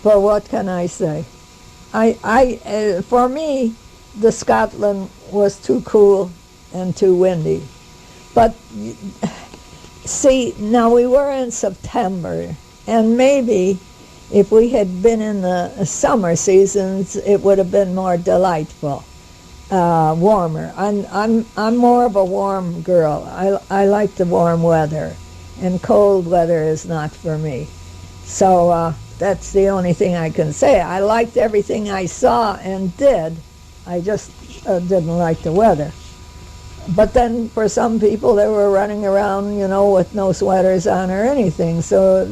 But what can I say? For me, the Scotland was too cool and too windy. But see, now we were in September, and maybe if we had been in the summer seasons, it would have been more delightful, warmer. I'm more of a warm girl. I like the warm weather, and cold weather is not for me. So that's the only thing I can say. I liked everything I saw and did. I just didn't like the weather. But then for some people, they were running around, with no sweaters on or anything. So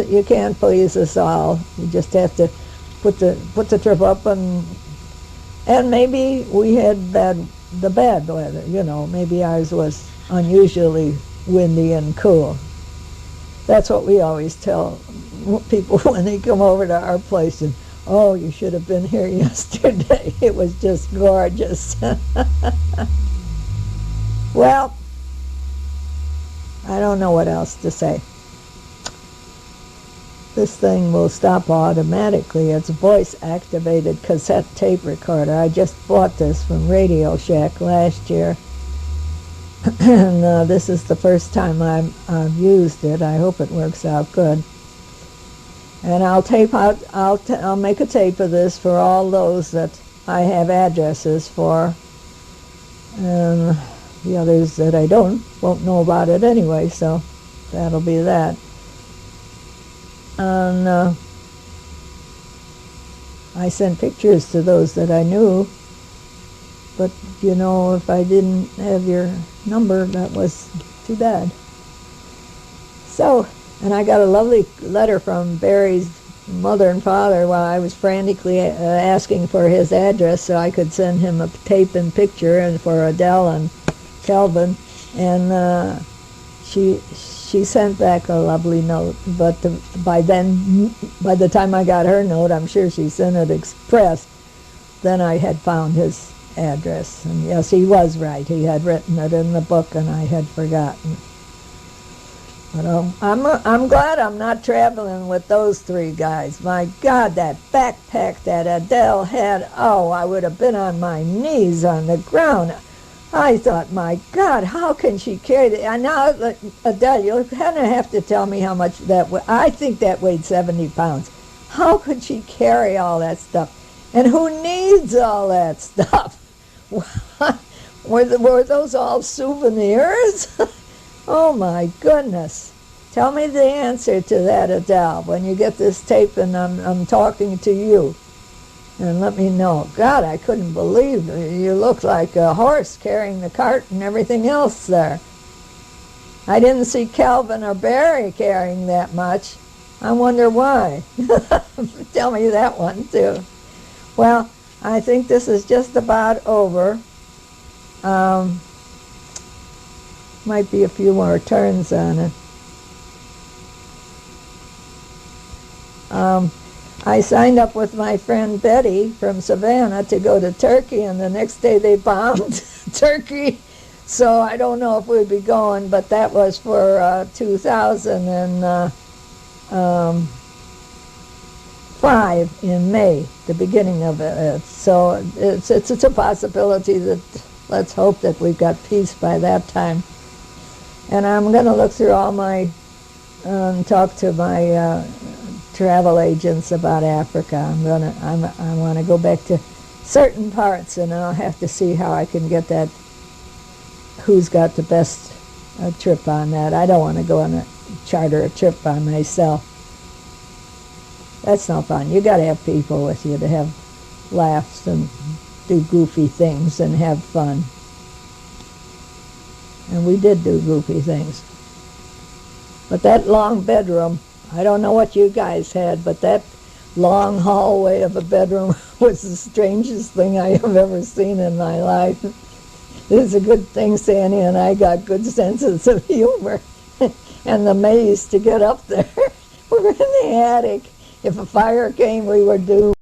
you can't please us all. You just have to put the trip up, and maybe we had the bad weather. Maybe ours was unusually windy and cool. That's what we always tell people when they come over to our place. And oh, you should have been here yesterday. It was just gorgeous. Well, I don't know what else to say. This thing will stop automatically. It's a voice-activated cassette tape recorder. I just bought this from Radio Shack last year. And this is the first time I've used it. I hope it works out good. And I'll make a tape of this for all those that I have addresses for. And the others that I won't know about it anyway, so that'll be that. And I sent pictures to those that I knew, but if I didn't have your number, that was too bad. So, and I got a lovely letter from Barry's mother and father while I was frantically asking for his address so I could send him a tape and picture, and for Adele and Calvin, and she sent back a lovely note. But by the time I got her note, I'm sure she sent it express. Then I had found his address, and yes, he was right. He had written it in the book, and I had forgotten. But I'm glad I'm not traveling with those three guys. My God, that backpack that Adele had! Oh, I would have been on my knees on the ground. I thought, my God, how can she carry that? And now, Adele, you'll kind of have to tell me how much that weighed. I think that weighed 70 pounds. How could she carry all that stuff? And who needs all that stuff? Were those all souvenirs? Oh, my goodness. Tell me the answer to that, Adele, when you get this tape and I'm talking to you. And let me know. God, I couldn't believe it. You look like a horse carrying the cart and everything else there. I didn't see Calvin or Barry carrying that much. I wonder why. Tell me that one, too. Well, I think this is just about over. Might be a few more turns on it. I signed up with my friend Betty from Savannah to go to Turkey, and the next day they bombed Turkey. So I don't know if we'd be going, but that was for 2005 in May, the beginning of it. So it's a possibility that, let's hope that we've got peace by that time. And I'm going to look through all my, talk to my travel agents about Africa. I want to go back to certain parts, and I'll have to see how I can get that, who's got the best trip on that. I don't want to go on charter a trip by myself. That's no fun. You got to have people with you to have laughs and do goofy things and have fun. And we did do goofy things. But that long bedroom, I don't know what you guys had, but that long hallway of a bedroom was the strangest thing I have ever seen in my life. It's a good thing Sandy and I got good senses of humor and the maze to get up there. We were in the attic. If a fire came, we were doomed.